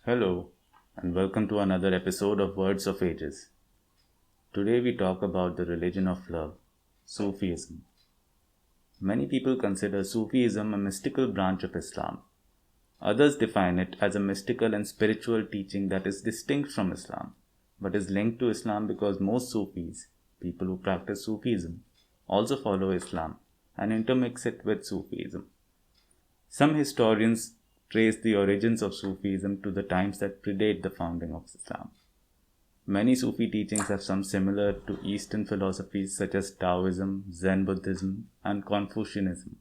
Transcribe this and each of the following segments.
Hello, and welcome to another episode of Words of Ages. Today we talk about the religion of love, Sufism. Many people consider Sufism a mystical branch of Islam. Others define it as a mystical and spiritual teaching that is distinct from Islam, but is linked to Islam because most Sufis, people who practice Sufism, also follow Islam and intermix it with Sufism. Some historians trace the origins of Sufism to the times that predate the founding of Islam. Many Sufi teachings have some similar to Eastern philosophies such as Taoism, Zen Buddhism, and Confucianism.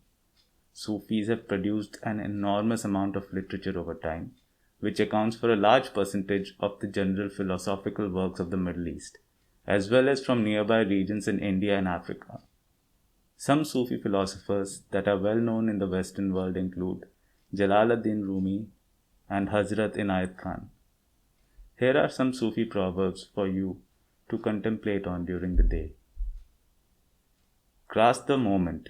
Sufis have produced an enormous amount of literature over time, which accounts for a large percentage of the general philosophical works of the Middle East, as well as from nearby regions in India and Africa. Some Sufi philosophers that are well known in the Western world include Jalaluddin Rumi and Hazrat Inayat Khan. Here are some Sufi proverbs for you to contemplate on during the day. Grasp the moment.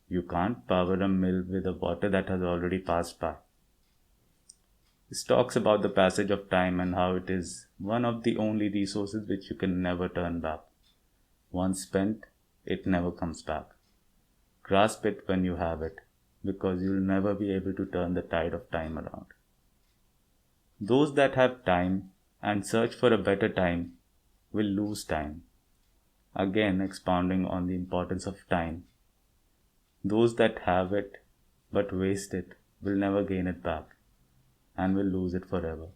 You can't power a mill with the water that has already passed by. This talks about the passage of time and how it is one of the only resources which you can never turn back. Once spent, it never comes back. Grasp it when you have it, because you'll never be able to turn the tide of time around. Those that have time and search for a better time will lose time. Again, expounding on the importance of time. Those that have it but waste it will never gain it back and will lose it forever.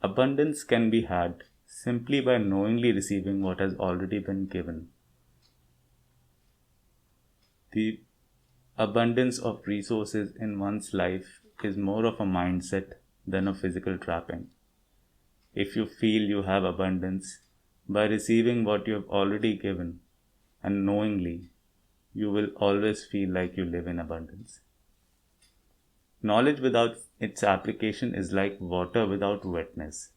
Abundance can be had simply by knowingly receiving what has already been given. The abundance of resources in one's life is more of a mindset than a physical trapping. If you feel you have abundance, by receiving what you have already given and knowingly, you will always feel like you live in abundance. Knowledge without its application is like water without wetness.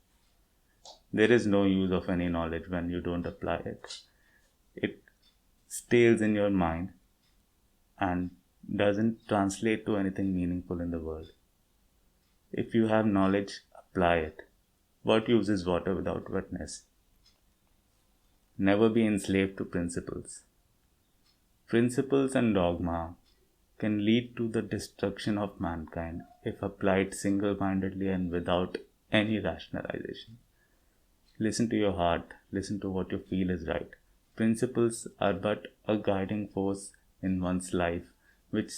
There is no use of any knowledge when you don't apply it. It stays in your mind and doesn't translate to anything meaningful in the world. If you have knowledge, apply it. What use is water without wetness? Never be enslaved to principles. Principles and dogma can lead to the destruction of mankind if applied single-mindedly and without any rationalization. Listen to your heart, listen to what you feel is right. Principles are but a guiding force in one's life, which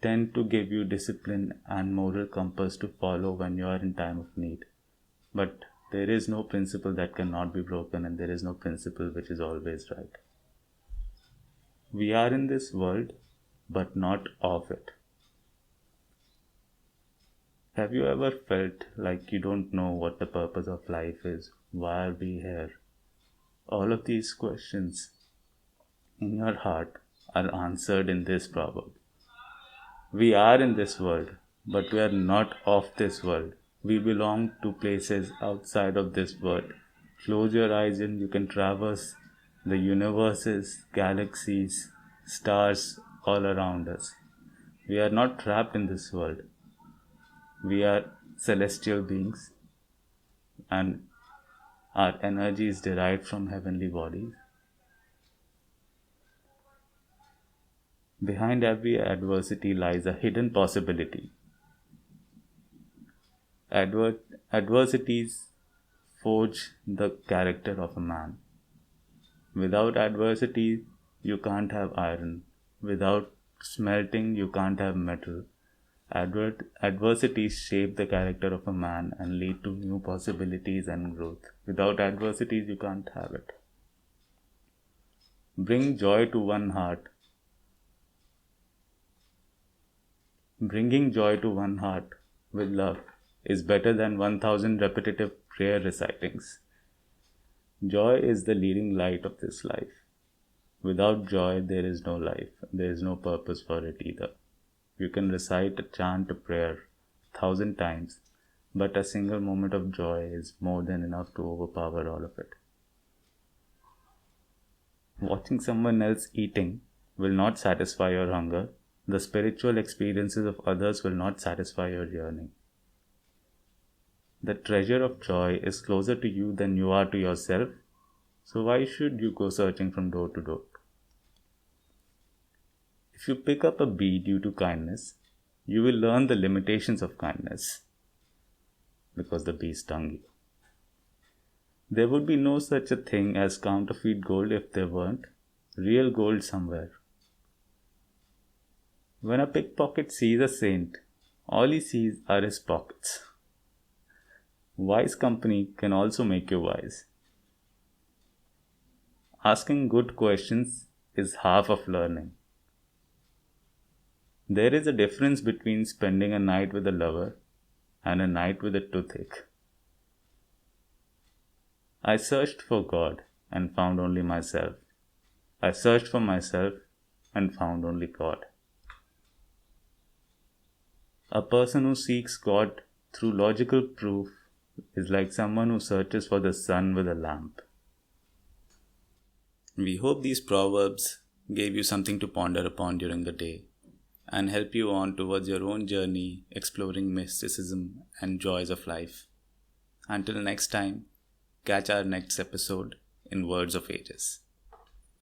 tend to give you discipline and moral compass to follow when you are in time of need. But there is no principle that cannot be broken, and there is no principle which is always right. We are in this world, but not of it. Have you ever felt like you don't know what the purpose of life is? Why are we here? All of these questions in your heart are answered in this proverb. We are in this world, but we are not of this world. We belong to places outside of this world. Close your eyes and you can traverse the universes, galaxies, stars all around us. We are not trapped in this world. We are celestial beings, and our energy is derived from heavenly bodies. Behind every adversity lies a hidden possibility. Adversities forge the character of a man. Without adversity, you can't have iron. Without smelting, you can't have metal. Adversities shape the character of a man and lead to new possibilities and growth. Without adversities, you can't have it. Bring joy to one heart. Bringing joy to one heart with love is better than 1,000 repetitive prayer recitings. Joy is the leading light of this life. Without joy, there is no life. There is no purpose for it either. You can recite a chant, a prayer 1,000 times, but a single moment of joy is more than enough to overpower all of it. Watching someone else eating will not satisfy your hunger. The spiritual experiences of others will not satisfy your yearning. The treasure of joy is closer to you than you are to yourself, so why should you go searching from door to door? If you pick up a bee due to kindness, you will learn the limitations of kindness because the bee stung you. There would be no such a thing as counterfeit gold if there weren't real gold somewhere. When a pickpocket sees a saint, all he sees are his pockets. Wise company can also make you wise. Asking good questions is half of learning. There is a difference between spending a night with a lover and a night with a toothache. I searched for God and found only myself. I searched for myself and found only God. A person who seeks God through logical proof is like someone who searches for the sun with a lamp. We hope these proverbs gave you something to ponder upon during the day and help you on towards your own journey exploring mysticism and joys of life. Until next time, catch our next episode in Words of Ages.